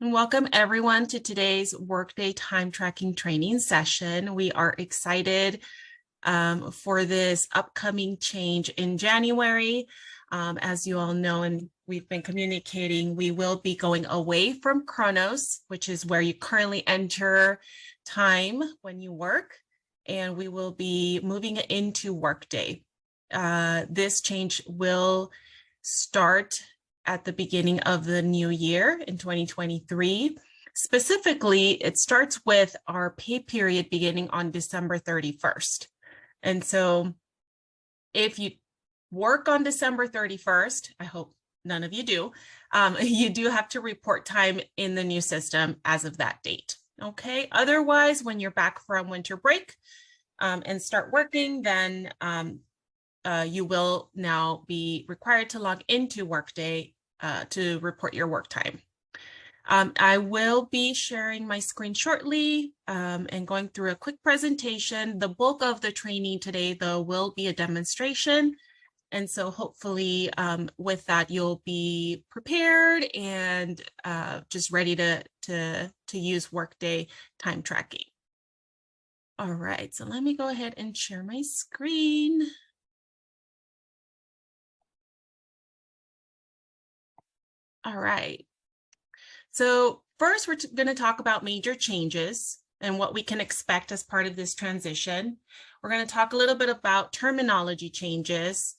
And welcome everyone to today's Workday time tracking training session. We are excited for this upcoming change in January. As you all know, and we've been communicating, we will be going away from Chronos, which is where you currently enter time when you work, and we will be moving it into Workday. This change will start at the beginning of the new year in 2023. Specifically, it starts with our pay period beginning on December 31st. And so if you work on December 31st, I hope none of you do, you do have to report time in the new system as of that date. Okay, otherwise, when you're back from winter break and start working, then you will now be required to log into Workday to report your work time. I will be sharing my screen shortly and going through a quick presentation. The bulk of the training today, though, will be a demonstration. And so hopefully with that, you'll be prepared and just ready to use Workday time tracking. All right, so let me go ahead and share my screen. All right. So first, we're going to talk about major changes and what we can expect as part of this transition. We're going to talk a little bit about terminology changes,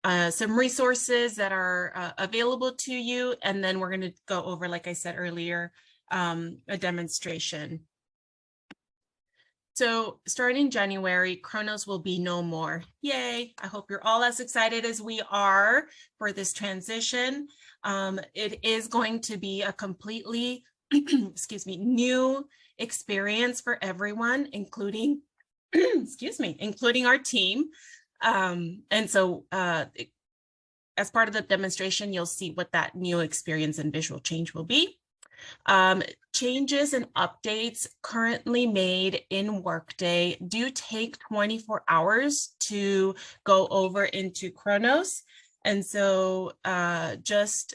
some resources that are available to you, and then we're going to go over, like I said earlier, a demonstration. So starting January, Chronos will be no more. Yay! I hope you're all as excited as we are for this transition. It is going to be a completely, excuse me, new experience for everyone, including, excuse me, including our team. And so as part of the demonstration, you'll see what that new experience and visual change will be. Changes and updates currently made in Workday do take 24 hours to go over into Chronos. And so just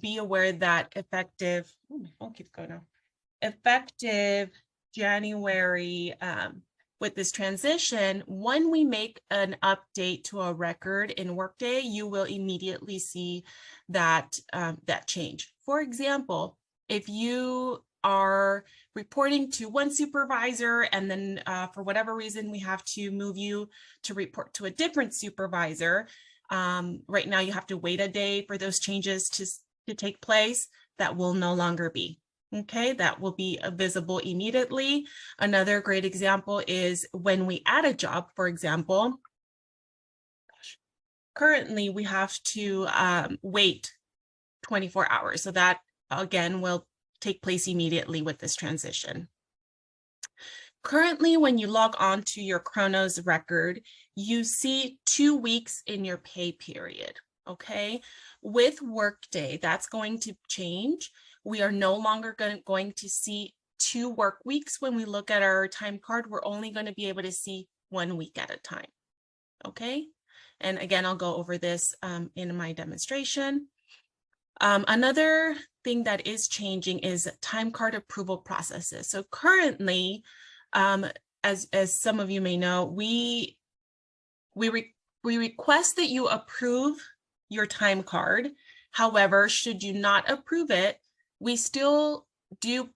be aware that effective, oh, my phone keeps going now. Effective January with this transition, when we make an update to a record in Workday, you will immediately see that, that change. For example, if you are reporting to one supervisor and then for whatever reason we have to move you to report to a different supervisor, right now you have to wait a day for those changes to take place. That will no longer be. Okay, that will be visible immediately. Another great example is when we add a job, for example. Currently, we have to wait 24 hours. So that, again, will take place immediately with this transition. Currently, when you log on to your Chronos record, you see 2 weeks in your pay period, okay? With Workday, that's going to change. We are no longer going to see 2 work weeks. When we look at our time card, we're only going to be able to see 1 week at a time, okay? And again, I'll go over this in my demonstration. Another thing that is changing is time card approval processes. So currently, as some of you may know, we request that you approve your time card. However, should you not approve it, we still do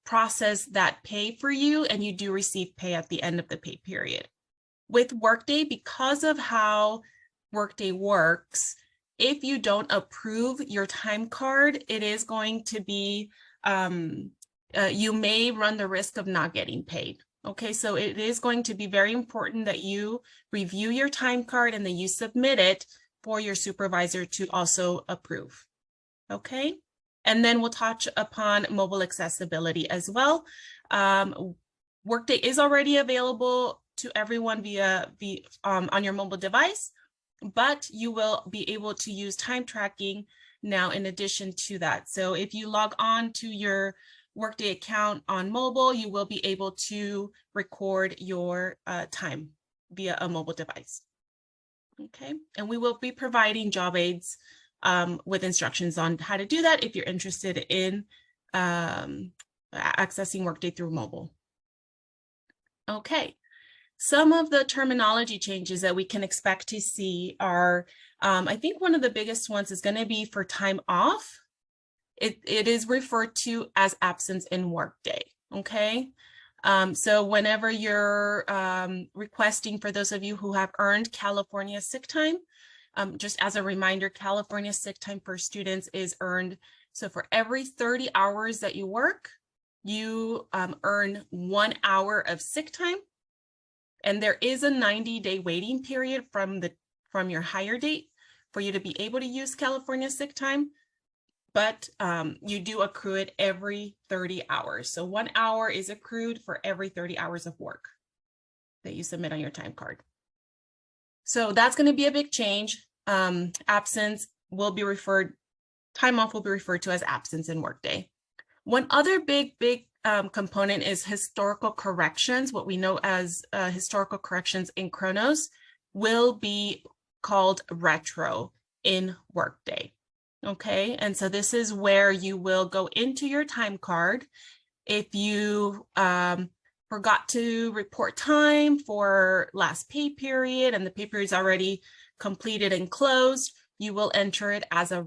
process that pay for you, and you do receive pay at the end of the pay period. With Workday, because of how Workday works, if you don't approve your time card, it is going to be, you may run the risk of not getting paid. Okay, so it is going to be very important that you review your time card and that you submit it for your supervisor to also approve. Okay, and then we'll touch upon mobile accessibility as well. Workday is already available to everyone via on your mobile device, but you will be able to use time tracking now in addition to that. So if you log on to your Workday account on mobile, you will be able to record your time via a mobile device. Okay, and we will be providing job aids with instructions on how to do that if you're interested in accessing Workday through mobile. Okay, some of the terminology changes that we can expect to see are, I think one of the biggest ones is going to be for time off. It is referred to as absence in Workday, okay? So whenever you're requesting, for those of you who have earned California sick time, just as a reminder, California sick time for students is earned. So for every 30 hours that you work, you earn 1 hour of sick time. And there is a 90-day waiting period from your hire date for you to be able to use California sick time. But you do accrue it every 30 hours. So 1 hour is accrued for every 30 hours of work that you submit on your time card. So that's going to be a big change. Absence will be referred, time off will be referred to as absence in Workday. One other big component is historical corrections. What we know as historical corrections in Chronos will be called retro in Workday. Okay, and so this is where you will go into your time card. If you forgot to report time for last pay period and the pay period is already completed and closed, you will enter it as a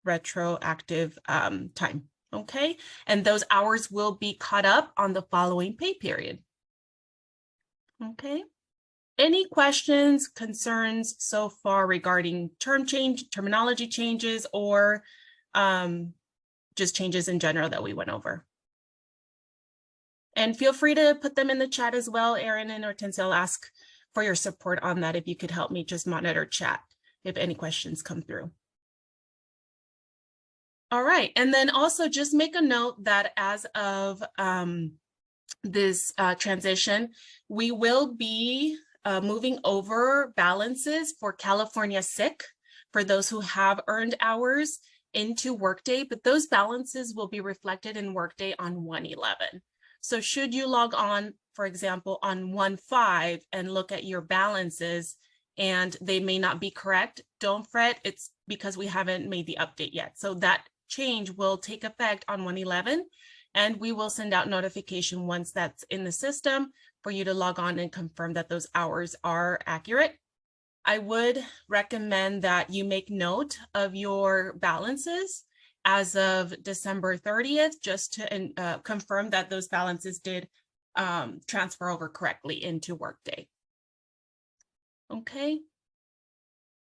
retroactive time. Okay, and those hours will be caught up on the following pay period. Okay. Any questions, concerns so far regarding terminology changes, or just changes in general that we went over? And feel free to put them in the chat as well. Erin and Hortensia, I'll ask for your support on that if you could help me just monitor chat if any questions come through. All right, and then also just make a note that as of this transition, we will be moving over balances for California sick for those who have earned hours into Workday, but those balances will be reflected in Workday on 1/11. So should you log on, for example, on 1/5 and look at your balances and they may not be correct, don't fret, it's because we haven't made the update yet. So that change will take effect on 1/11, and we will send out notification once that's in the system for you to log on and confirm that those hours are accurate. I would recommend that you make note of your balances as of December 30th, just to confirm that those balances did transfer over correctly into Workday. Okay.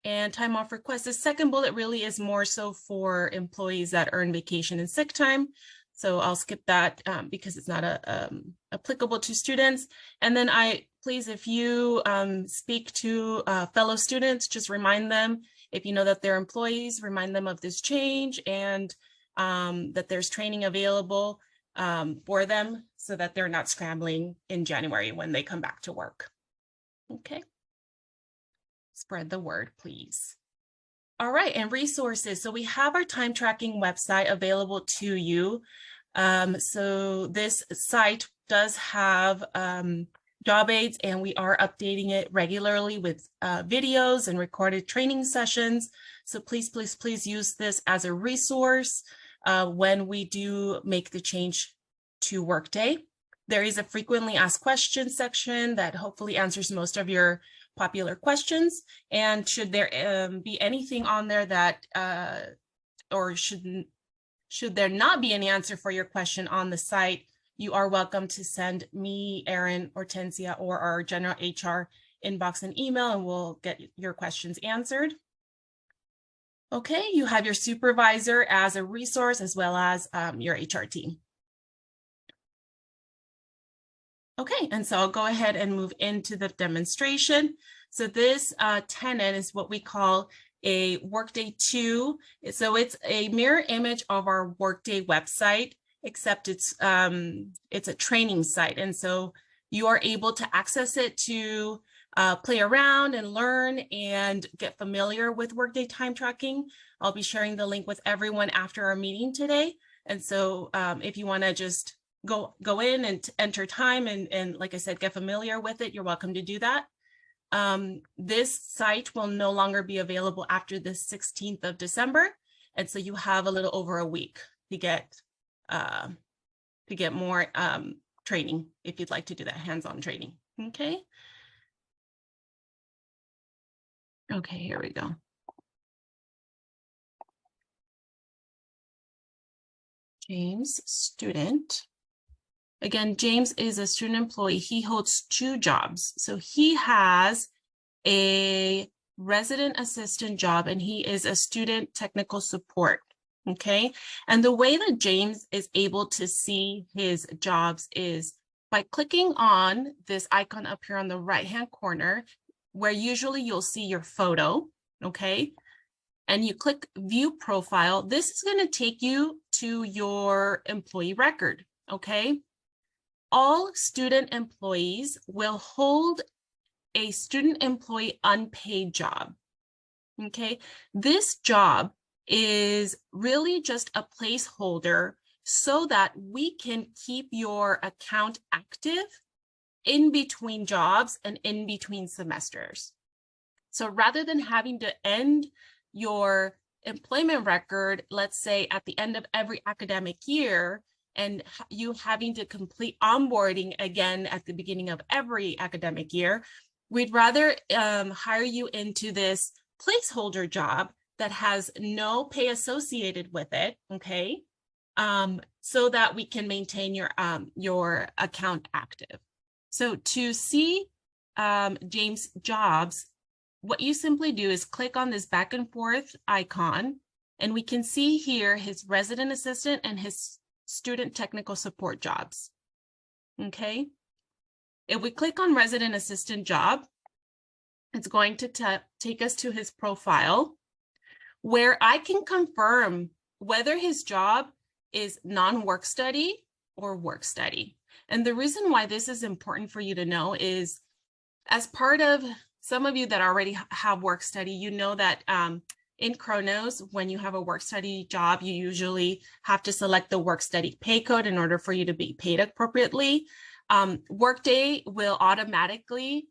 And time off requests. The second bullet really is more so for employees that earn vacation and sick time. So I'll skip that because it's not applicable to students. And then please, if you speak to fellow students, just remind them, if you know that they're employees, remind them of this change and that there's training available for them so that they're not scrambling in January when they come back to work. Okay. Spread the word, please. All right, and resources. So we have our time tracking website available to you. So this site does have job aids, and we are updating it regularly with videos and recorded training sessions. So please, please, please use this as a resource when we do make the change to Workday. There is a frequently asked questions section that hopefully answers most of your popular questions. And should there be anything on there that, or should there not be any answer for your question on the site, you are welcome to send me, Erin, Hortensia, or our general HR inbox an email, and we'll get your questions answered. Okay, you have your supervisor as a resource as well as your HR team. Okay, and so I'll go ahead and move into the demonstration. So this tenant is what we call a Workday 2. So it's a mirror image of our Workday website, except it's a training site. And so you are able to access it to play around and learn and get familiar with Workday time tracking. I'll be sharing the link with everyone after our meeting today. And so if you want to just go in and enter time and like I said, get familiar with it, you're welcome to do that. This site will no longer be available after the 16th of December. And so you have a little over a week to get get more training if you'd like to do that hands-on training. Okay. Okay, here we go. James, student. Again, James is a student employee. He holds 2 jobs. So he has a resident assistant job and he is a student technical support. Okay. And the way that James is able to see his jobs is by clicking on this icon up here on the right-hand corner, where usually you'll see your photo. Okay. And you click view profile. This is going to take you to your employee record. Okay. All student employees will hold a student employee unpaid job. Okay, this job is really just a placeholder so that we can keep your account active in between jobs and in between semesters. So rather than having to end your employment record, let's say at the end of every academic year, and you having to complete onboarding again at the beginning of every academic year, we'd rather hire you into this placeholder job that has no pay associated with it, okay? So that we can maintain your account active. So to see James' jobs, what you simply do is click on this back and forth icon, and we can see here his resident assistant and his student technical support jobs, okay? If we click on resident assistant job, it's going to take us to his profile where I can confirm whether his job is non-work study or work study. And the reason why this is important for you to know is, as part of some of you that already have work study, you know that in Kronos, when you have a work study job, you usually have to select the work study pay code in order for you to be paid appropriately. Workday will automatically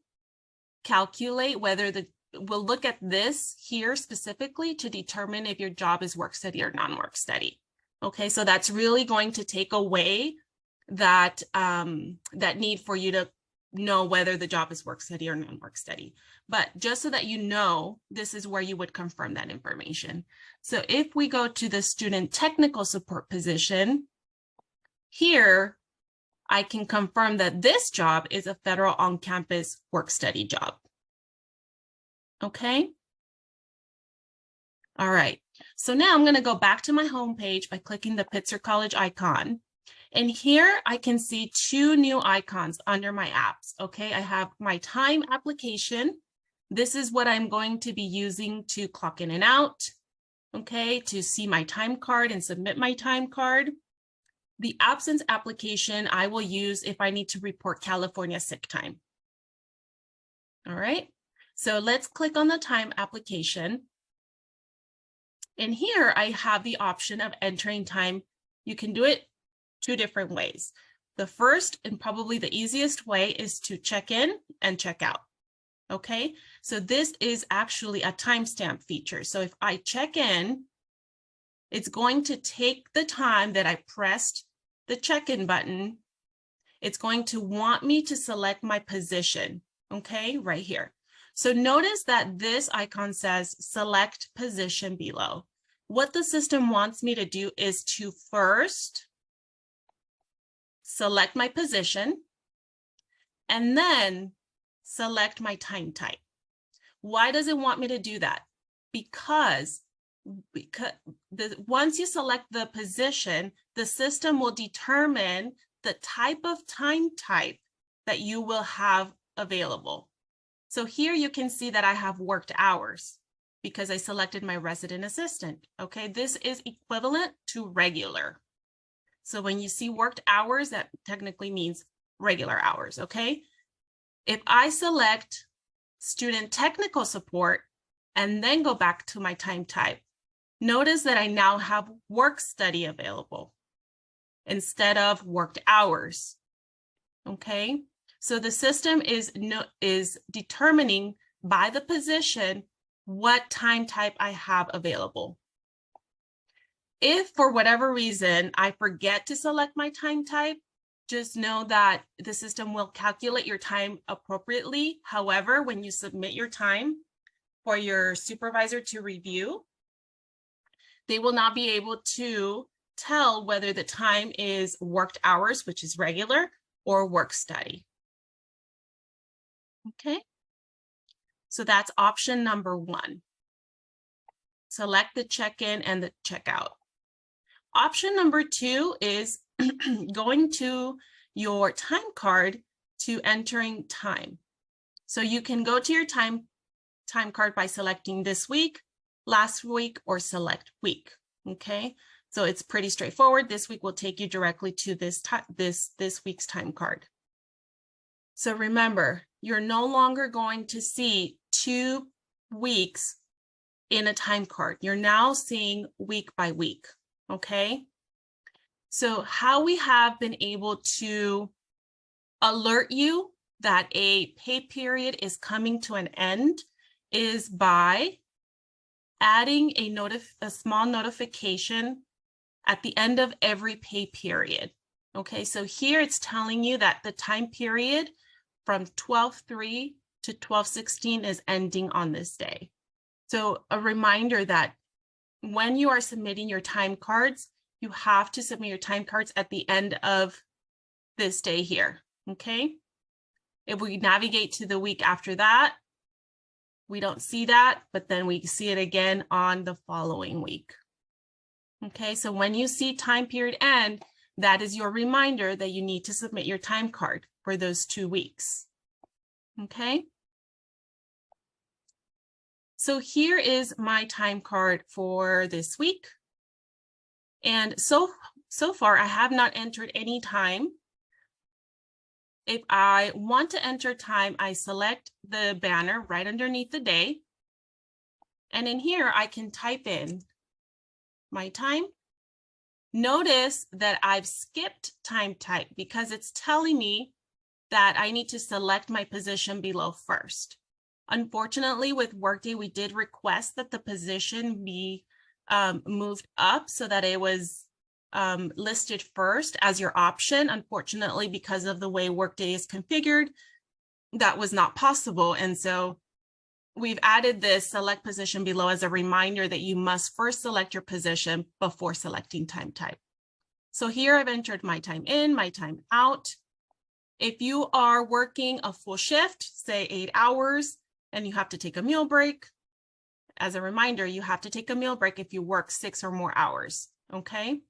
calculate whether we'll look at this here specifically to determine if your job is work study or non-work study. Okay, so that's really going to take away that, that need for you to know whether the job is work study or non-work study. But just so that you know, this is where you would confirm that information. So if we go to the student technical support position, here I can confirm that this job is a federal on-campus work study job. Okay. All right. So now I'm going to go back to my home page by clicking the Pitzer College icon. And here I can see 2 new icons under my apps. Okay, I have my time application. This is what I'm going to be using to clock in and out. Okay, to see my time card and submit my time card. The absence application I will use if I need to report California sick time. All right, so let's click on the time application. And here I have the option of entering time. You can do it 2 different ways. The first and probably the easiest way is to check in and check out. Okay, so this is actually a timestamp feature. So if I check in, it's going to take the time that I pressed the check-in button. It's going to want me to select my position, okay, right here. So notice that this icon says select position below. What the system wants me to do is to first select my position and then select my time type. Why does it want me to do that? Because once you select the position, the system will determine the type of time type that you will have available. So here you can see that I have worked hours because I selected my resident assistant. Okay, this is equivalent to regular. So when you see worked hours, that technically means regular hours, okay? If I select student technical support and then go back to my time type, notice that I now have work study available instead of worked hours, okay? So the system is determining by the position what time type I have available. If for whatever reason I forget to select my time type, just know that the system will calculate your time appropriately. However, when you submit your time for your supervisor to review, they will not be able to tell whether the time is worked hours, which is regular, or work study. Okay, so that's option number 1. Select the check-in and the checkout. Option number 2 is going to your time card to entering time. So you can go to your time card by selecting this week, last week, or select week. Okay, so it's pretty straightforward. This week will take you directly to this week's time card. So remember, you're no longer going to see 2 weeks in a time card. You're now seeing week by week. Okay, so how we have been able to alert you that a pay period is coming to an end is by adding a small notification at the end of every pay period. Okay, so here it's telling you that the time period from 12/3 to 12/16 is ending on this day. So a reminder that when you are submitting your time cards, you have to submit your time cards at the end of this day here, okay? If we navigate to the week after that, we don't see that, but then we see it again on the following week. Okay, so when you see time period end, that is your reminder that you need to submit your time card for those 2 weeks, okay? So here is my time card for this week. And so far, I have not entered any time. If I want to enter time, I select the banner right underneath the day. And in here, I can type in my time. Notice that I've skipped time type because it's telling me that I need to select my position below first. Unfortunately, with Workday, we did request that the position be moved up so that it was listed first as your option. Unfortunately, because of the way Workday is configured, that was not possible. And so we've added this select position below as a reminder that you must first select your position before selecting time type. So here I've entered my time in, my time out. If you are working a full shift, say 8 hours, and you have to take a meal break, as a reminder, you have to take a meal break if you work 6 or more hours, okay?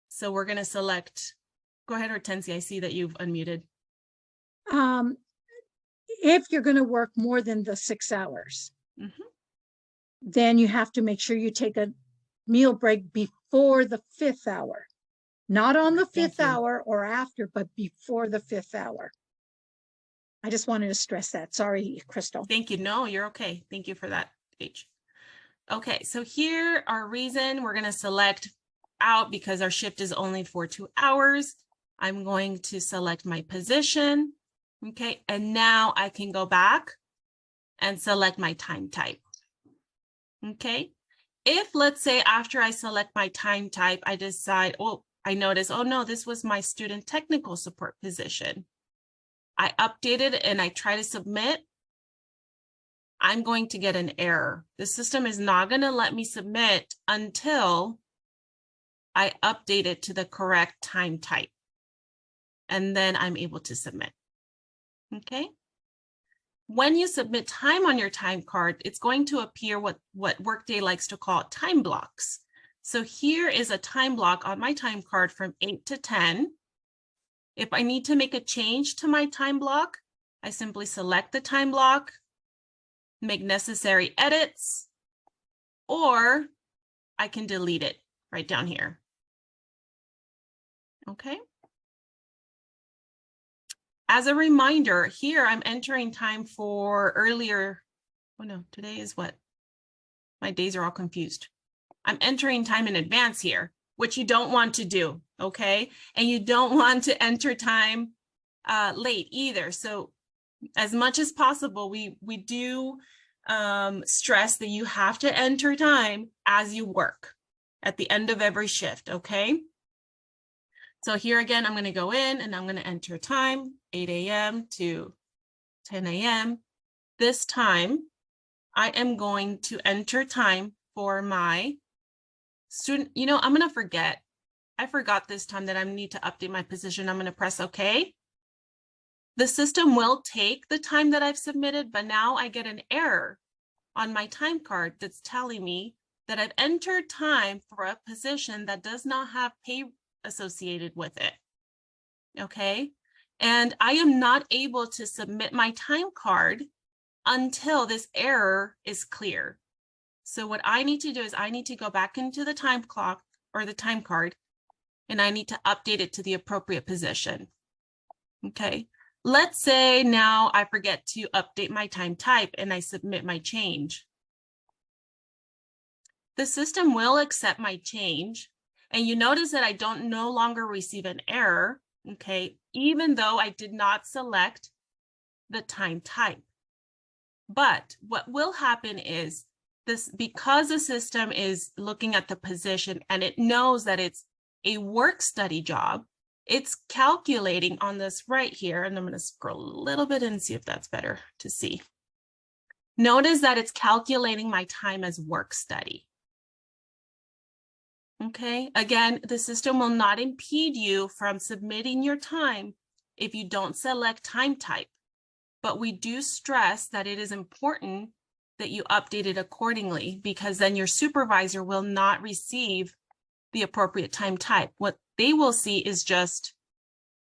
So we're gonna select, go ahead, Hortensia, I see that you've unmuted. If you're gonna work more than the 6 hours, then you have to make sure you take a meal break before the 5th hour. Not on the 5th hour or after, but before the 5th hour. I just wanted to stress that. Sorry, Crystal. Thank you. No, you're okay. Thank you for that, Paige. Okay, so here our reason we're going to select out because our shift is only for 2 hours. I'm going to select my position. Okay, and now I can go back and select my time type. Okay, if let's say after I select my time type, I decide, oh, I notice, oh no, this was my student technical support position. I update it and I try to submit, I'm going to get an error. The system is not going to let me submit until I update it to the correct time type. And then I'm able to submit. Okay. When you submit time on your time card, it's going to appear what Workday likes to call time blocks. So here is a time block on my time card from 8 to 10. If I need to make a change to my time block, I simply select the time block, make necessary edits, or I can delete it right down here. Okay. As a reminder, here I'm entering time for earlier. Oh no, today is what? My days are all confused. I'm entering time in advance here, which you don't want to do, okay? And you don't want to enter time late either. So as much as possible, we do stress that you have to enter time as you work at the end of every shift, okay? So here again, I'm going to go in and I'm going to enter time, 8 a.m. to 10 a.m. This time, I am going to enter time for my student. You know, I'm going to forget. I forgot this time that I need to update my position. I'm going to press OK. The system will take the time that I've submitted, but now I get an error on my time card that's telling me that I've entered time for a position that does not have pay associated with it. Okay. And I am not able to submit my time card until this error is clear. So what I need to do is I need to go back into the time clock or the time card, and I need to update it to the appropriate position. Okay. Let's say now I forget to update my time type and I submit my change. The system will accept my change. And you notice that I don't no longer receive an error, okay, even though I did not select the time type. But what will happen is this, because the system is looking at the position and it knows that it's a work study job, it's calculating on this right here, and I'm going to scroll a little bit and see if that's better to see. Notice that it's calculating my time as work study. Okay, again, the system will not impede you from submitting your time if you don't select time type, but we do stress that it is important that you update it accordingly, because then your supervisor will not receive the appropriate time type. What they will see is just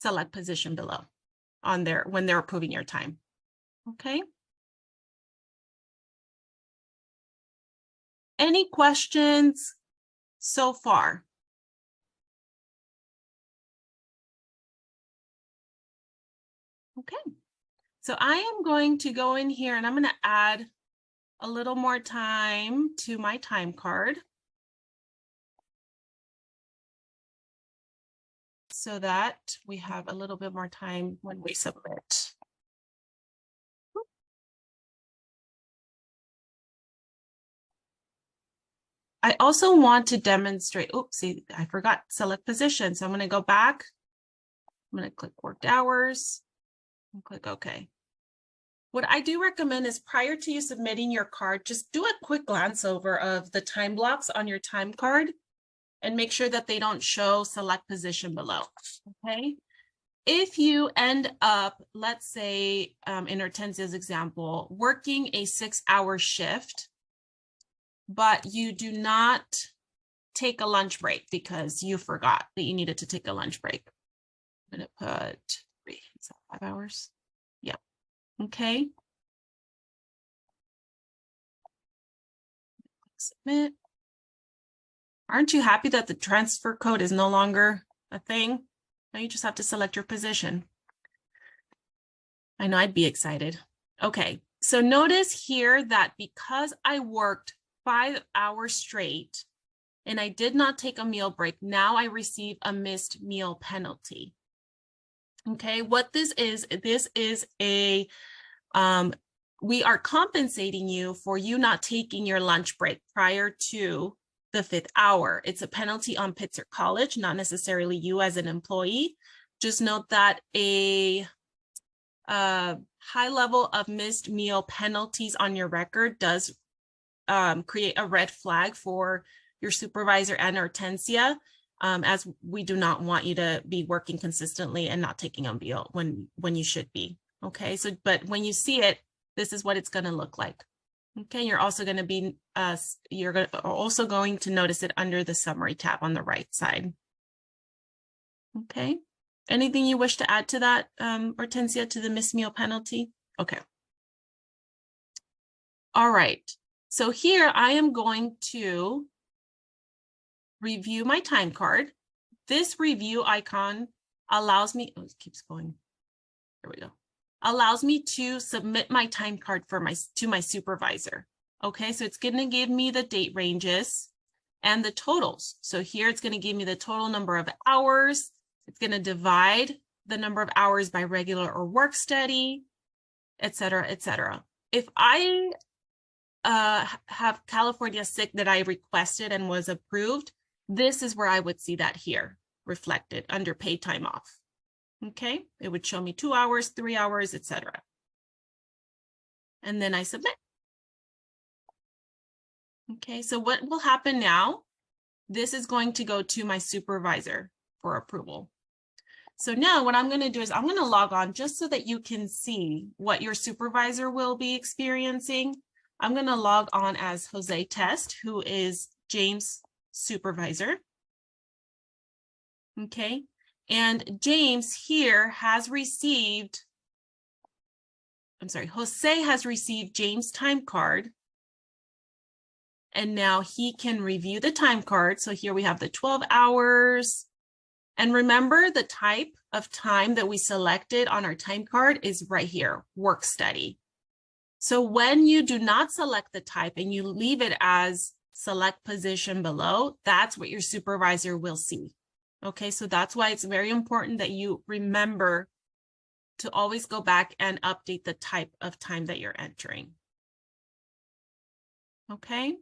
select position below on there when they're approving your time. Okay. Any questions so far? Okay. So I am going to go in here and I'm going to add a little more time to my time card, so that we have a little bit more time when we submit. I also want to demonstrate, oopsie, I forgot select position. So I'm going to go back. I'm going to click worked hours and click OK. What I do recommend is prior to you submitting your card, just do a quick glance over of the time blocks on your time card and make sure that they don't show select position below, okay? If you end up, let's say in Hortensia's example, working a 6-hour shift, but you do not take a lunch break because you forgot that you needed to take a lunch break. I'm gonna put 5 hours? Yeah, okay. Submit. Aren't you happy that the transfer code is no longer a thing? Now you just have to select your position. I know I'd be excited. Okay, so notice here that because I worked 5 hours straight and I did not take a meal break, now I receive a missed meal penalty. Okay, what this is a, we are compensating you for you not taking your lunch break prior to the 5th hour. It's a penalty on Pitzer College, not necessarily you as an employee. Just note that a high level of missed meal penalties on your record does create a red flag for your supervisor and Hortensia, as we do not want you to be working consistently and not taking a meal when you should be. Okay, so but when you see it, this is what it's going to look like. Okay, you're also going to be also going to notice it under the summary tab on the right side. Okay, anything you wish to add to that, Hortensia, to the missed meal penalty? Okay. All right, so here I am going to review my time card. This review icon allows me, oh, it keeps going. There we go. Allows me to submit my time card to my supervisor. Okay, so it's going to give me the date ranges and the totals. So here it's going to give me the total number of hours. It's going to divide the number of hours by regular or work study, et cetera, et cetera. If I have California sick that I requested and was approved, this is where I would see that here reflected under paid time off. Okay, it would show me 2 hours, 3 hours, etc. And then I submit. Okay, so what will happen now? This is going to go to my supervisor for approval. So now what I'm going to do is I'm going to log on just so that you can see what your supervisor will be experiencing. I'm going to log on as Jose Test, who is James' supervisor. Okay, and James here has received, Jose has received James' time card. And now he can review the time card. So here we have the 12 hours. And remember, the type of time that we selected on our time card is right here, work study. So when you do not select the type and you leave it as select position below, that's what your supervisor will see. Okay, so that's why it's very important that you remember to always go back and update the type of time that you're entering. Okay.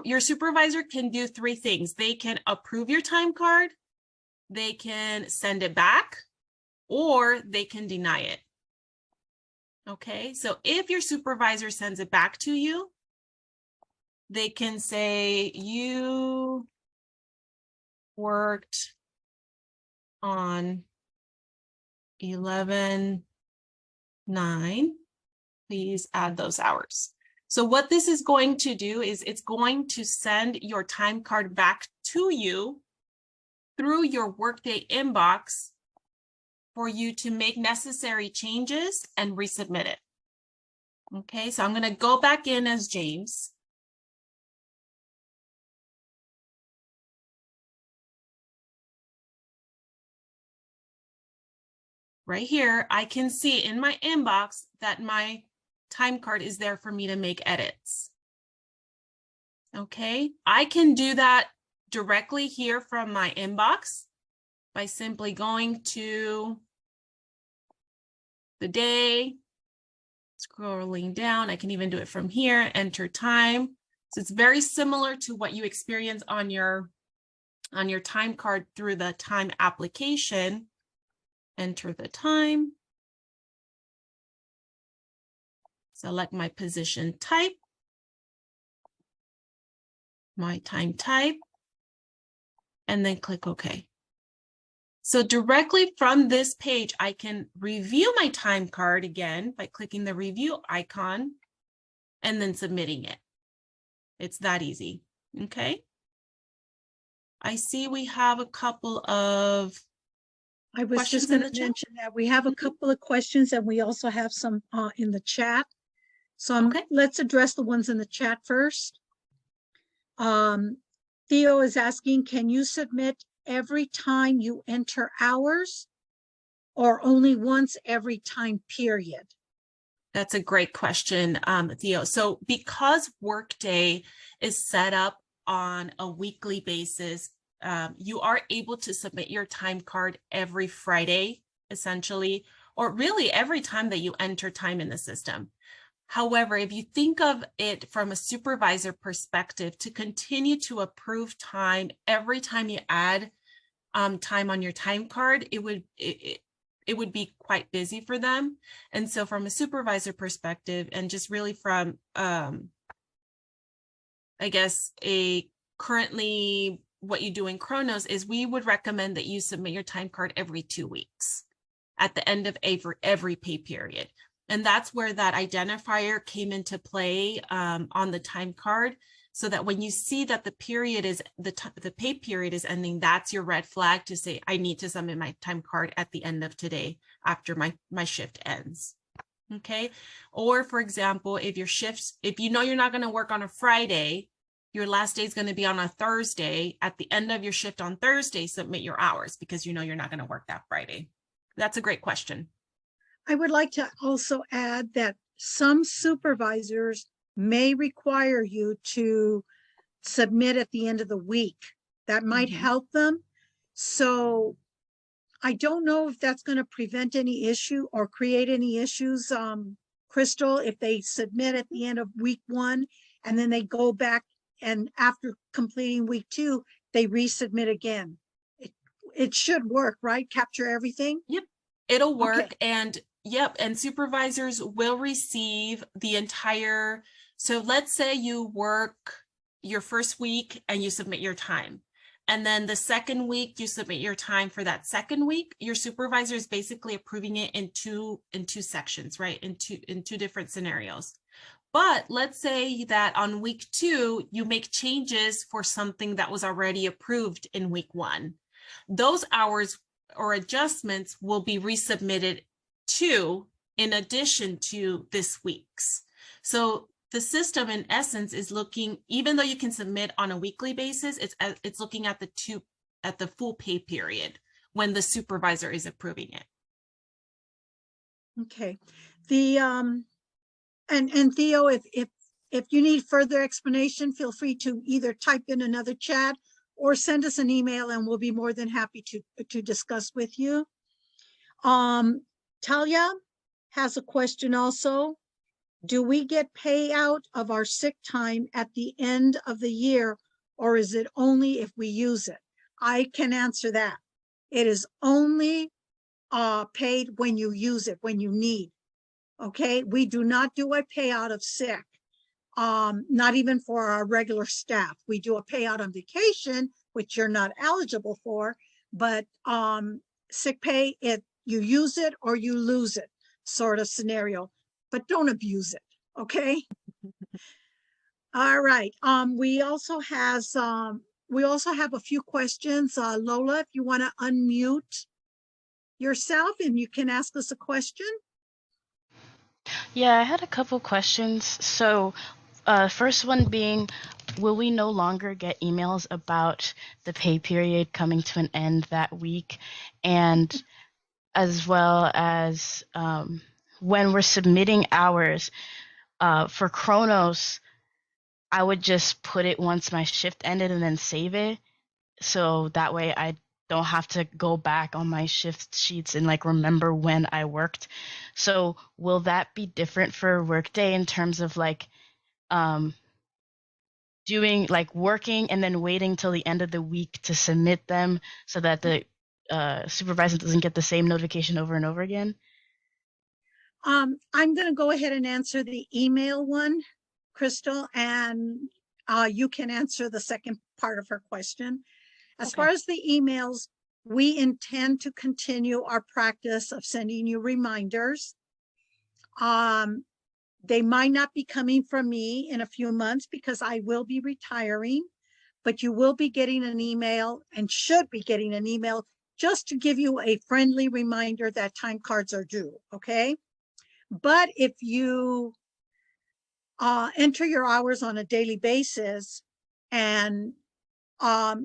Your supervisor can do 3 things. They can approve your time card, they can send it back, or they can deny it. Okay, so if your supervisor sends it back to you, they can say you worked on 11/9. Please add those hours. So what this is going to do is it's going to send your time card back to you through your Workday inbox for you to make necessary changes and resubmit it. Okay, so I'm going to go back in as James. Right here, I can see in my inbox that my time card is there for me to make edits. Okay, I can do that directly here from my inbox by simply going to the day, scrolling down. I can even do it from here, enter time. So it's very similar to what you experience on your time card through the time application. Enter the time. Select my position type, my time type, and then click OK. So directly from this page, I can review my time card again by clicking the review icon and then submitting it. It's that easy. Okay. I see we have a couple of I was just going to mention that we have a couple of questions and we also have some in the chat. So let's address the ones in the chat first. Theo is asking, can you submit every time you enter hours or only once every time period? That's a great question, Theo. So because Workday is set up on a weekly basis, you are able to submit your time card every Friday, essentially, or really every time that you enter time in the system. However, if you think of it from a supervisor perspective, to continue to approve time every time you add time on your time card, it would be quite busy for them. And so from a supervisor perspective, and just really from, I guess, currently what you do in Kronos is we would recommend that you submit your time card every 2 weeks at the end of every pay period. And that's where that identifier came into play on the time card, so that when you see that the period is the pay period is ending, that's your red flag to say, I need to submit my time card at the end of today after my shift ends. Okay. Or for example, if you know you're not going to work on a Friday, your last day is going to be on a Thursday. At the end of your shift on Thursday, submit your hours because you know you're not going to work that Friday. That's a great question. I would like to also add that some supervisors may require you to submit at the end of the week. That might help them. So I don't know if that's going to prevent any issue or create any issues Crystal, if they submit at the end of week 1 and then they go back and after completing week 2, they resubmit again. It should work, right? Capture everything? Yep, it'll work. Okay. And yep, and supervisors will receive the entire. So let's say you work your first week and you submit your time. And then the second week you submit your time for that second week. Your supervisor is basically approving it in two sections, right? In two different scenarios. But let's say that on week 2, you make changes for something that was already approved in week 1. Those hours or adjustments will be resubmitted to in addition to this week's. So the system in essence is looking, even though you can submit on a weekly basis, it's looking at the full pay period when the supervisor is approving it. Okay. The and Theo, if you need further explanation, feel free to either type in another chat or send us an email and we'll be more than happy to discuss with you. Talia has a question also. Do we get payout of our sick time at the end of the year, or is it only if we use it? I can answer that. It is only paid when you use it, when you need. Okay, we do not do a payout of sick, not even for our regular staff. We do a payout on vacation, which you're not eligible for, but sick pay, you use it or you lose it sort of scenario, but don't abuse it, okay? All right, we also have a few questions. Lola, if you want to unmute yourself and you can ask us a question. Yeah, I had a couple questions. So, first one being, will we no longer get emails about the pay period coming to an end that week? And as well as when we're submitting hours for Chronos, I would just put it once my shift ended and then save it. So that way I don't have to go back on my shift sheets and like remember when I worked. So will that be different for Workday in terms of like doing like working and then waiting till the end of the week to submit them so that the supervisor doesn't get the same notification over and over again? I'm going to go ahead and answer the email one, Crystal, and you can answer the second part of her question. As far as the emails, we intend to continue our practice of sending you reminders. They might not be coming from me in a few months because I will be retiring, but you will be getting an email and should be getting an email just to give you a friendly reminder that time cards are due, okay? But if you enter your hours on a daily basis and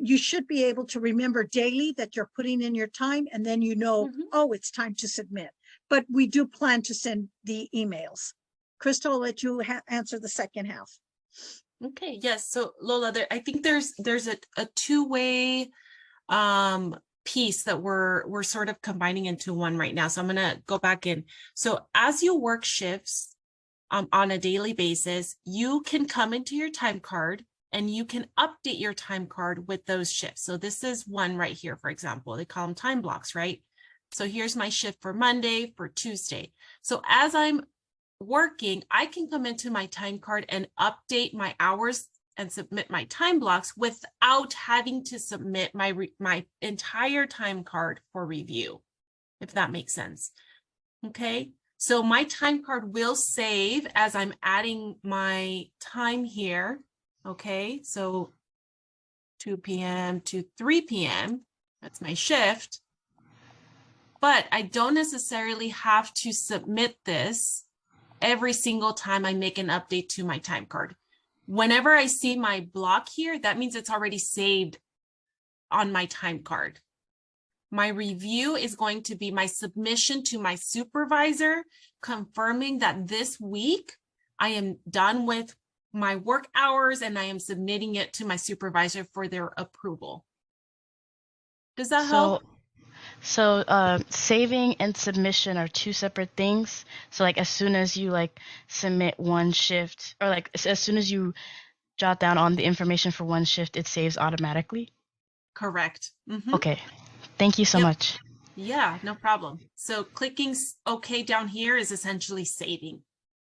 you should be able to remember daily that you're putting in your time and then you know, oh, it's time to submit. But we do plan to send the emails. Crystal, I'll let you answer the second half. Okay, yes. So Lola, I think there's a two-way piece that we're sort of combining into one right now. So I'm gonna go back in. So as you work shifts on a daily basis, you can come into your time card and you can update your time card with those shifts. So this is one right here, for example. They call them time blocks, right? So here's my shift for Monday, for Tuesday. So as I'm working, I can come into my time card and update my hours and submit my time blocks without having to submit my entire time card for review, if that makes sense. Okay, so my time card will save as I'm adding my time here. Okay, so 2 p.m. to 3 p.m. That's my shift. But I don't necessarily have to submit this every single time I make an update to my time card. Whenever I see my block here, that means it's already saved on my time card. My review is going to be my submission to my supervisor, confirming that this week I am done with my work hours and I am submitting it to my supervisor for their approval. Does that help? So saving and submission are two separate things. So like as soon as you like submit one shift, or like as soon as you jot down on the information for one shift, it saves automatically. Correct. Okay. Thank you so Yep. much. Yeah, no problem. So clicking OK down here is essentially saving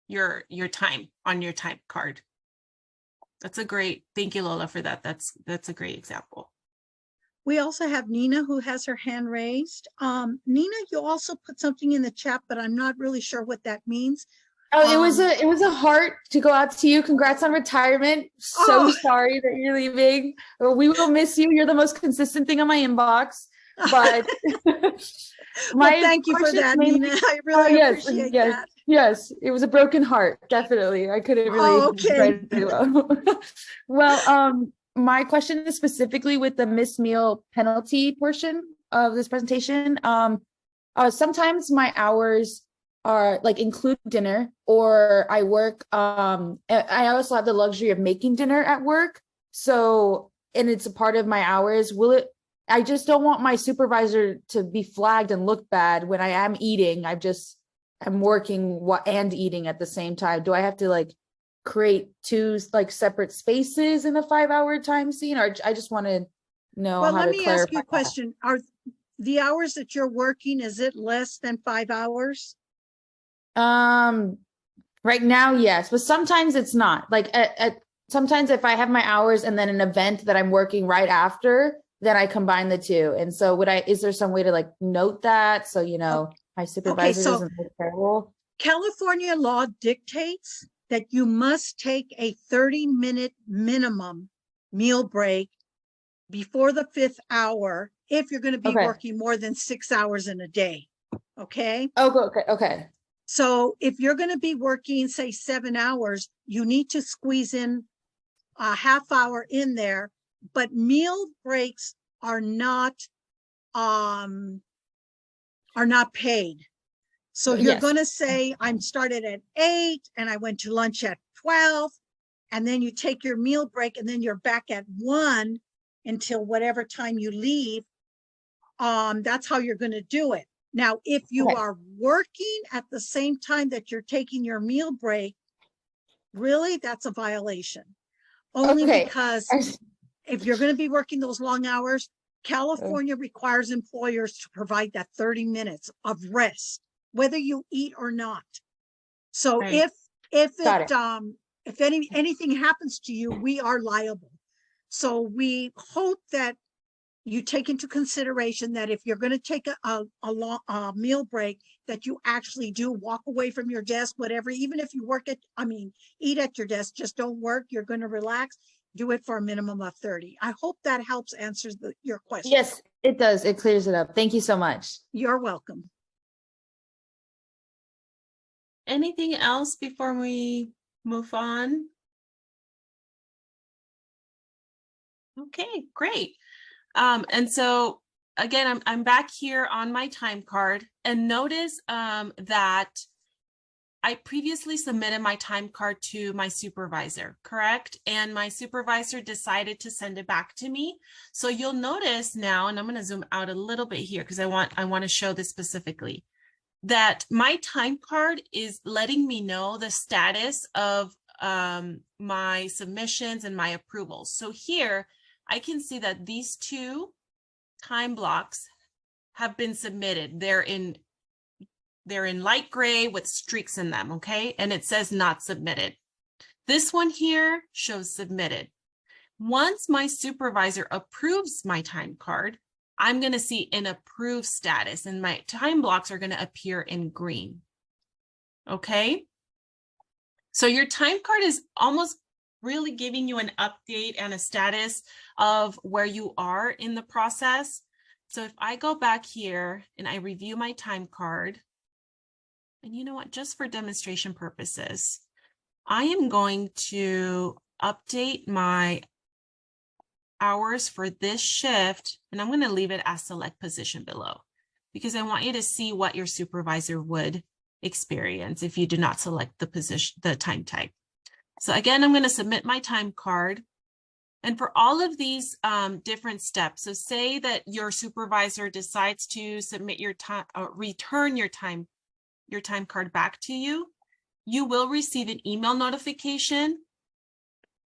your time on your time card. That's a great, thank you, Lola, for that. That's a great example. We also have Nina who has her hand raised. Nina, you also put something in the chat, but I'm not really sure what that means. Oh, it was a heart to go out to you. Congrats on retirement. So sorry that you're leaving. We will miss you. You're the most consistent thing on my inbox. But well, thank you for that, Nina. I really appreciate that. Yes, it was a broken heart. Definitely, I couldn't really write it well. Well, my question is specifically with the missed meal penalty portion of this presentation. Sometimes my hours are like include dinner, or I work. I also have the luxury of making dinner at work. So, and it's a part of my hours. I just don't want my supervisor to be flagged and look bad when I am eating. I'm working and eating at the same time. Do I have to like create two like separate spaces in a 5-hour time scene? Or I just want to know how to clarify. Well, let me ask you a question. Are the hours that you're working, is it less than 5 hours? Right now, yes, but sometimes it's not. Like sometimes if I have my hours and then an event that I'm working right after, then I combine the two. And so is there some way to like note that? So, my supervisor doesn't look terrible. California law dictates that you must take a 30-minute minimum meal break before the 5th hour if you're going to be working more than 6 hours in a day. Okay. Okay. So if you're going to be working, say 7 hours, you need to squeeze in a half hour in there, but meal breaks are not paid. So you're going to say, I'm started at 8 and I went to lunch at 12, and then you take your meal break and then you're back at 1 until whatever time you leave. That's how you're going to do it. Now, if you are working at the same time that you're taking your meal break, really, that's a violation. Only because if you're going to be working those long hours, California requires employers to provide that 30 minutes of rest, whether you eat or not. So if anything happens to you, we are liable. So we hope that you take into consideration that if you're going to take a long meal break, that you actually do walk away from your desk, whatever, even if you eat at your desk, just don't work. You're going to relax. Do it for a minimum of 30. I hope that helps answer your question. Yes, it does. It clears it up. Thank you so much. You're welcome. Anything else before we move on? Okay, great. And so again, I'm back here on my time card, and notice that I previously submitted my time card to my supervisor, correct? And my supervisor decided to send it back to me. So you'll notice now, and I'm going to zoom out a little bit here because I want to show this specifically, that my time card is letting me know the status of my submissions and my approvals. So here I can see that these two time blocks have been submitted. They're in light gray with streaks in them, okay? And it says not submitted. This one here shows submitted. Once my supervisor approves my time card, I'm going to see an approved status, and my time blocks are going to appear in green. Okay? So your time card is almost really giving you an update and a status of where you are in the process. So if I go back here and I review my time card, and you know what, just for demonstration purposes, I am going to update my hours for this shift, and I'm going to leave it as select position below because I want you to see what your supervisor would experience if you do not select the position, the time type. So again, I'm going to submit my time card, And for all of these different steps, so say that your supervisor decides to submit your time, return your time card back to you, you will receive an email notification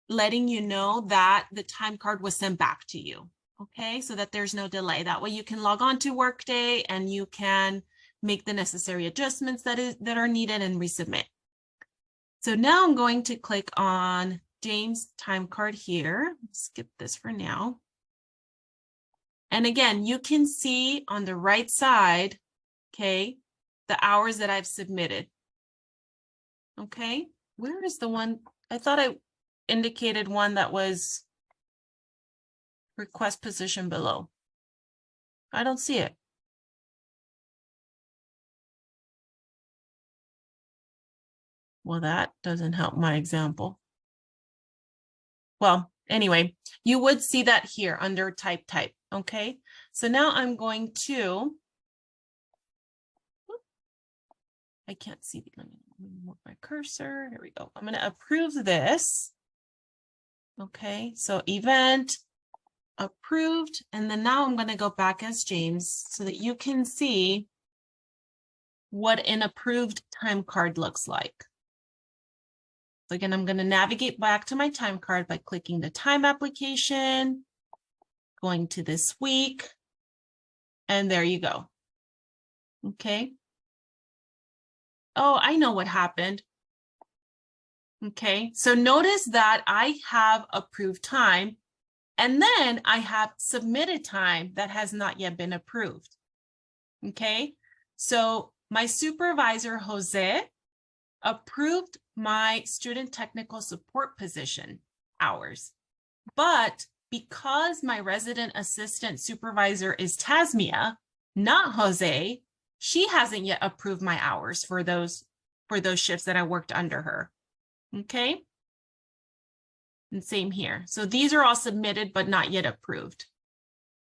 letting you know that the time card was sent back to you. Okay, so that there's no delay. That way you can log on to Workday and you can make the necessary adjustments that are needed and resubmit. So now I'm going to click on James' time card here. Skip this for now. And again, you can see on the right side, okay, the hours that I've submitted. Okay, where is the one? I thought I indicated one that was request position below. I don't see it. Well, that doesn't help my example. Well, anyway, you would see that here under type. Okay, so now I'm going to, I can't see, let me move my cursor. Here we go. I'm going to approve this. Okay, so event approved. And then now I'm going to go back as James so that you can see what an approved time card looks like. So again, I'm going to navigate back to my time card by clicking the time application, going to this week, and there you go. Okay. Oh, I know what happened. Okay, so notice that I have approved time, and then I have submitted time that has not yet been approved. Okay, so my supervisor, Jose, approved my student technical support position hours. But because my resident assistant supervisor is Tasmia, not Jose, she hasn't yet approved my hours for those shifts that I worked under her. Okay. And same here. So these are all submitted, but not yet approved.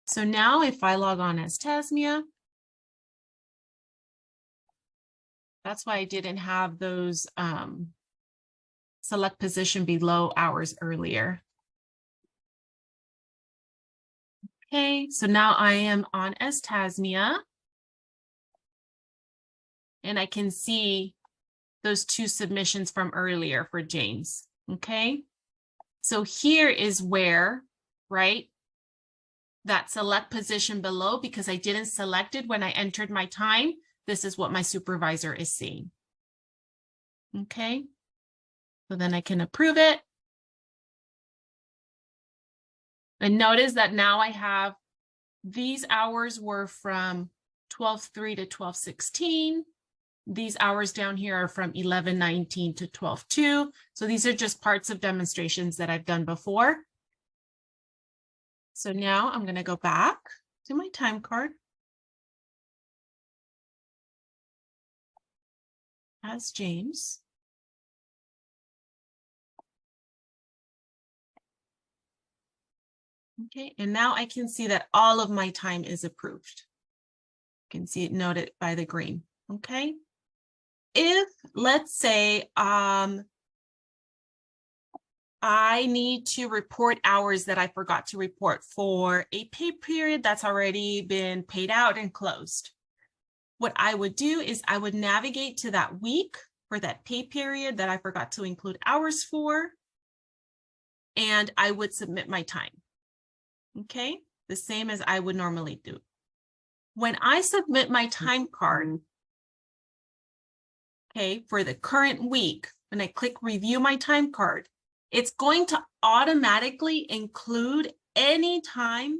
So now if I log on as Tasmia, that's why I didn't have those select position below hours earlier. Okay, so now I am on as Tasmia. And I can see those two submissions from earlier for James. Okay, so here is where, right, that select position below, because I didn't select it when I entered my time, this is what my supervisor is seeing. Okay, so then I can approve it. And notice that now I have these hours were from 12:03 to 12:16. These hours down here are from 11:19 to 12:02. So these are just parts of demonstrations that I've done before. So now I'm going to go back to my time card as James. Okay, and now I can see that all of my time is approved. You can see it noted by the green. Okay. If, let's say, I need to report hours that I forgot to report for a pay period that's already been paid out and closed, what I would do is I would navigate to that week for that pay period that I forgot to include hours for, and I would submit my time. Okay, the same as I would normally do. When I submit my time card, okay, for the current week, when I click review my time card, it's going to automatically include any time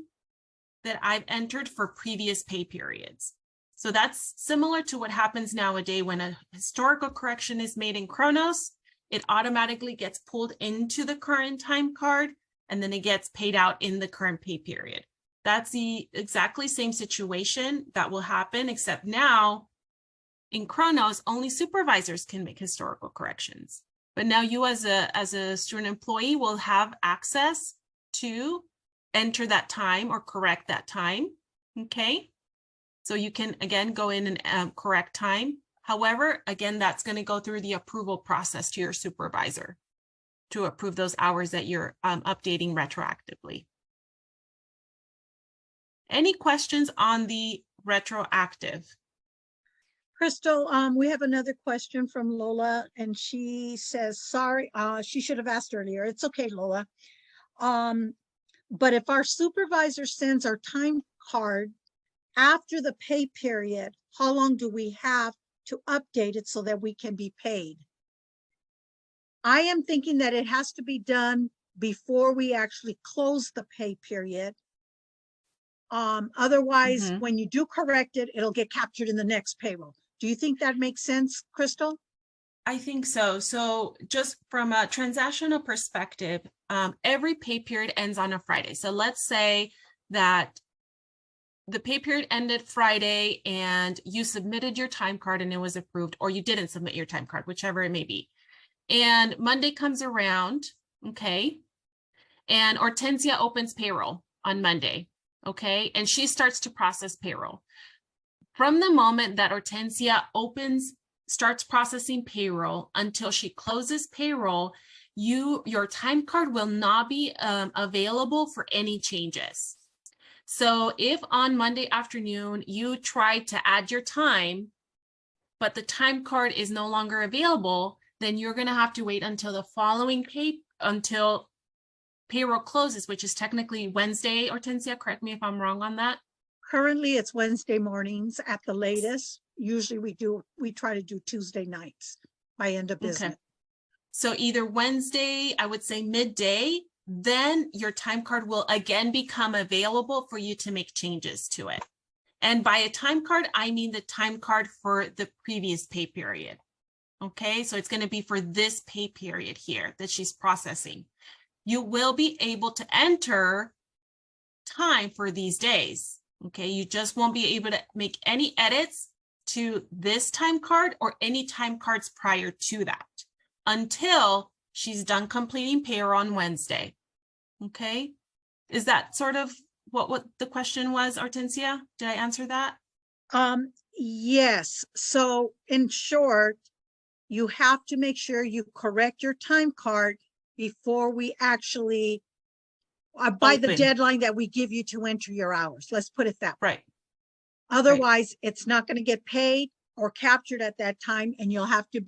that I've entered for previous pay periods. So that's similar to what happens nowadays when a historical correction is made in Kronos. It automatically gets pulled into the current time card, and then it gets paid out in the current pay period. That's the exactly same situation that will happen, except now in Kronos, only supervisors can make historical corrections. But now you as a student employee will have access to enter that time or correct that time, okay? So you can, again, go in and correct time. However, again, that's going to go through the approval process to your supervisor to approve those hours that you're updating retroactively. Any questions on the retroactive? Crystal, we have another question from Lola, and she says, sorry, she should have asked earlier. It's okay, Lola. But if our supervisor sends our time card after the pay period, how long do we have to update it so that we can be paid? I am thinking that it has to be done before we actually close the pay period. Otherwise, when you do correct it, it'll get captured in the next payroll. Do you think that makes sense, Crystal? I think so. So just from a transactional perspective, every pay period ends on a Friday. So let's say that the pay period ended Friday and you submitted your time card and it was approved, or you didn't submit your time card, whichever it may be. And Monday comes around, okay, and Hortensia opens payroll on Monday, okay, and she starts to process payroll. From the moment that Hortensia starts processing payroll until she closes payroll, your time card will not be available for any changes. So if on Monday afternoon you try to add your time, but the time card is no longer available, then you're going to have to wait until the following until payroll closes, which is technically Wednesday. Hortensia, correct me if I'm wrong on that. Currently, it's Wednesday mornings at the latest. Usually we try to do Tuesday nights by end of business. Okay. So either Wednesday, I would say midday, then your time card will again become available for you to make changes to it. And by a time card, I mean the time card for the previous pay period. Okay, so it's going to be for this pay period here that she's processing. You will be able to enter time for these days. Okay, you just won't be able to make any edits to this time card or any time cards prior to that until she's done completing payroll on Wednesday. Okay, is that sort of what the question was, Hortensia? Did I answer that? Yes. So in short, you have to make sure you correct your time card before we actually by the deadline that we give you to enter your hours. Let's put it that way. Right. Otherwise, it's not going to get paid or captured at that time, and you'll have to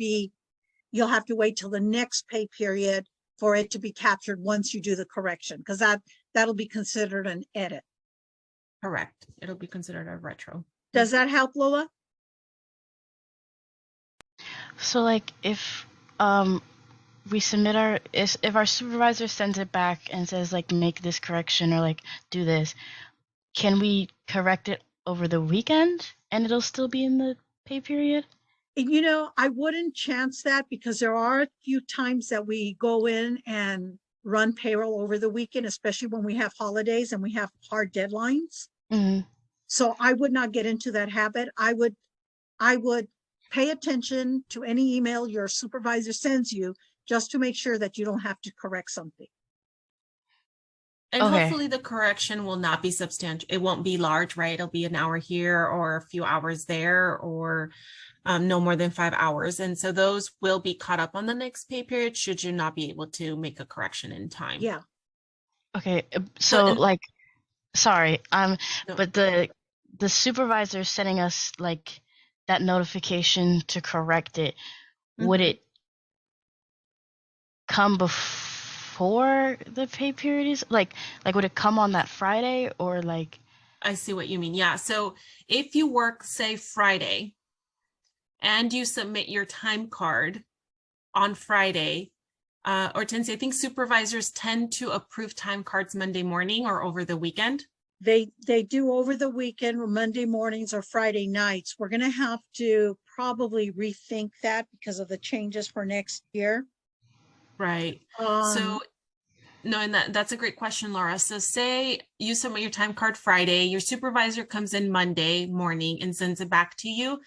wait till the next pay period for it to be captured once you do the correction, because that'll be considered an edit. Correct. It'll be considered a retro. Does that help, Lola? So like if we submit if our supervisor sends it back and says like make this correction or like do this, can we correct it over the weekend and it'll still be in the pay period? You know, I wouldn't chance that because there are a few times that we go in and run payroll over the weekend, especially when we have holidays and we have hard deadlines. Mm-hmm. So I would not get into that habit. I would pay attention to any email your supervisor sends you just to make sure that you don't have to correct something. And hopefully the correction will not be substantial. It won't be large, right? It'll be an hour here or a few hours there, or no more than 5 hours. And so those will be caught up on the next pay period should you not be able to make a correction in time. Yeah. Okay. So like, sorry, no. but the supervisor sending us like that notification to correct it, would it come before the pay period is like would it come on that Friday or like? I see what you mean. Yeah. So if you work, say, Friday and you submit your time card on Friday, Hortensia, I think supervisors tend to approve time cards Monday morning or over the weekend. They do over the weekend, or Monday mornings or Friday nights. We're going to have to probably rethink that because of the changes for next year. Right. So no, and that's a great question, Laura. So say you submit your time card Friday, your supervisor comes in Monday morning and sends it back to you.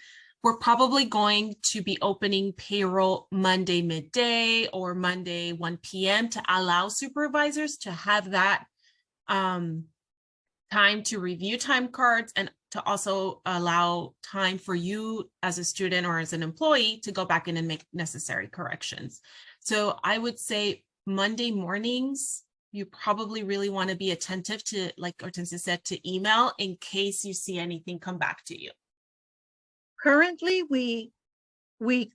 We're probably going to be opening payroll Monday midday or Monday 1 p.m. to allow supervisors to have that time to review time cards and to also allow time for you as a student or as an employee to go back in and make necessary corrections. So I would say Monday mornings, you probably really want to be attentive to, like Hortensia said, to email in case you see anything come back to you. Currently, we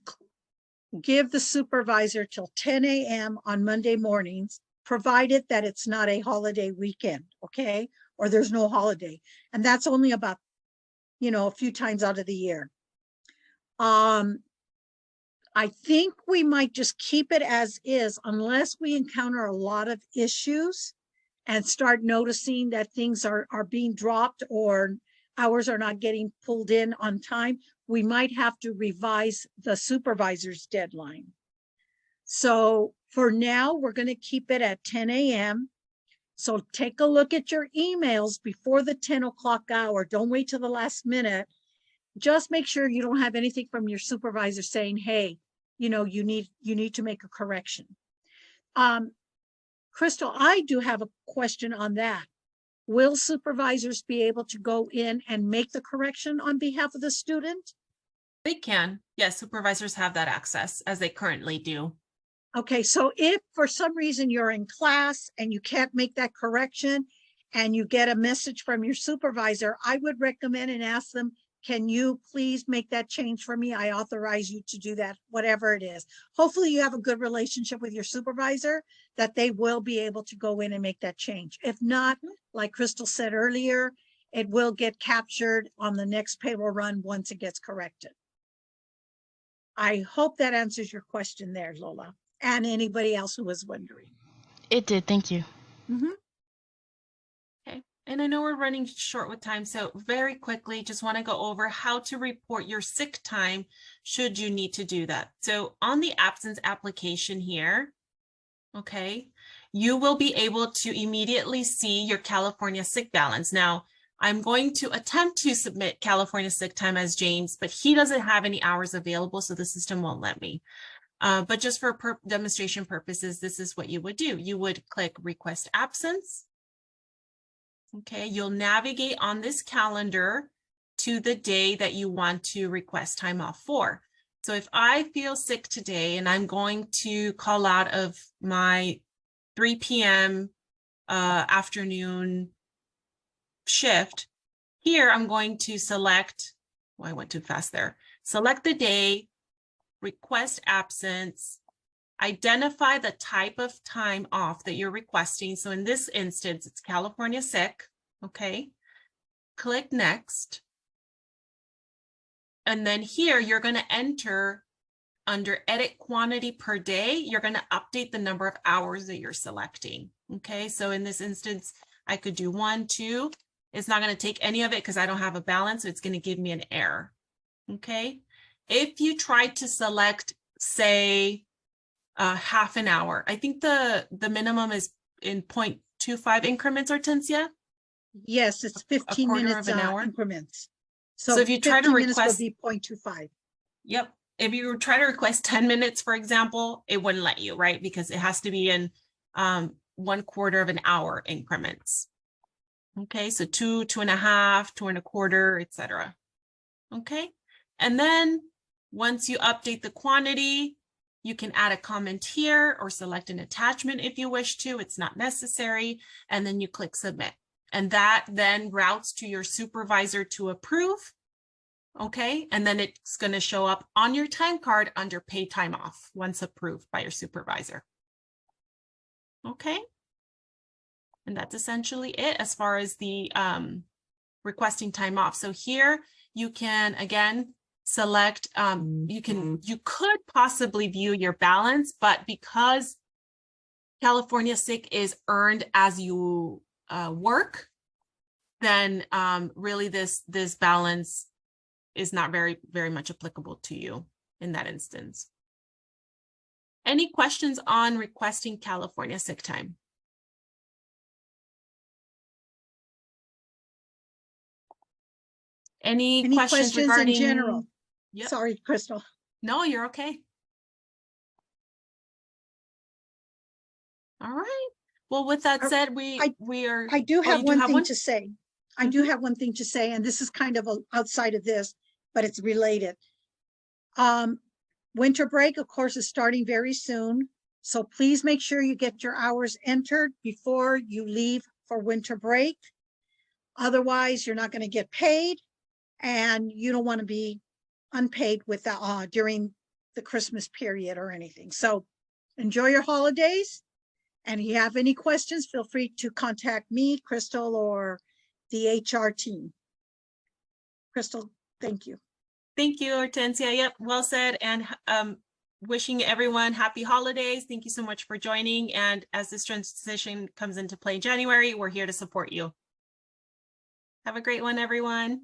give the supervisor till 10 a.m. on Monday mornings, provided that it's not a holiday weekend, okay? Or there's no holiday. And that's only about, a few times out of the year. I think we might just keep it as is unless we encounter a lot of issues and start noticing that things are being dropped or hours are not getting pulled in on time. We might have to revise the supervisor's deadline. So for now, we're going to keep it at 10 a.m. So take a look at your emails before the 10 o'clock hour. Don't wait till the last minute. Just make sure you don't have anything from your supervisor saying, hey, you need to make a correction. Crystal, I do have a question on that. Will supervisors be able to go in and make the correction on behalf of the student? They can. Yes, supervisors have that access as they currently do. Okay, so if for some reason you're in class and you can't make that correction and you get a message from your supervisor, I would recommend and ask them, can you please make that change for me? I authorize you to do that, whatever it is. Hopefully you have a good relationship with your supervisor that they will be able to go in and make that change. If not, like Crystal said earlier, it will get captured on the next payroll run once it gets corrected. I hope that answers your question there, Lola, and anybody else who was wondering. It did. Thank you. Mm-hmm. Okay. And I know we're running short with time, so very quickly, just want to go over how to report your sick time should you need to do that. So on the absence application here, okay, you will be able to immediately see your California sick balance. Now, I'm going to attempt to submit California sick time as James, but he doesn't have any hours available, so the system won't let me. But just for demonstration purposes, this is what you would do. You would click request absence. Okay, you'll navigate on this calendar to the day that you want to request time off for. So if I feel sick today and I'm going to call out of my 3 p.m. Afternoon shift, here I'm going to select, I went too fast there. Select the day, request absence, identify the type of time off that you're requesting. So in this instance, it's California sick, okay? Click next. And then here you're going to enter under edit quantity per day, you're going to update the number of hours that you're selecting, okay? So in this instance, I could do 1, 2. It's not going to take any of it because I don't have a balance, so it's going to give me an error, okay? If you try to select, say, half an hour, I think the minimum is in 0.25 increments, Hortensia? Yes, it's 15 minutes of an hour increments. So if you try to request, would be 0.25. Yep. If you try to request 10 minutes, for example, it wouldn't let you, right? Because it has to be in 1/4 of an hour increments. Okay, so 2, 2.5, 2 1/4, etc. Okay, and then once you update the quantity, you can add a comment here or select an attachment if you wish to. It's not necessary. And then you click submit. And that then routes to your supervisor to approve. Okay, and then it's going to show up on your time card under paid time off once approved by your supervisor. Okay, and that's essentially it as far as the requesting time off. So here you can again select, you could possibly view your balance, but because California sick is earned as you work, then really this balance is not very much applicable to you in that instance. Any questions on requesting California sick time? Any questions regarding in general? Yep. Sorry, Crystal. No, you're okay. All right. Well, with that said, I do have one thing to say. I do have one thing to say, and this is kind of outside of this, but it's related. Winter break, of course, is starting very soon. So please make sure you get your hours entered before you leave for winter break. Otherwise, you're not going to get paid, and you don't want to be unpaid with during the Christmas period or anything. So enjoy your holidays. And if you have any questions, feel free to contact me, Crystal, or the HR team. Crystal, thank you. Thank you, Hortensia. Yep, well said. And wishing everyone happy holidays. Thank you so much for joining. And as this transition comes into play in January, we're here to support you. Have a great one, everyone.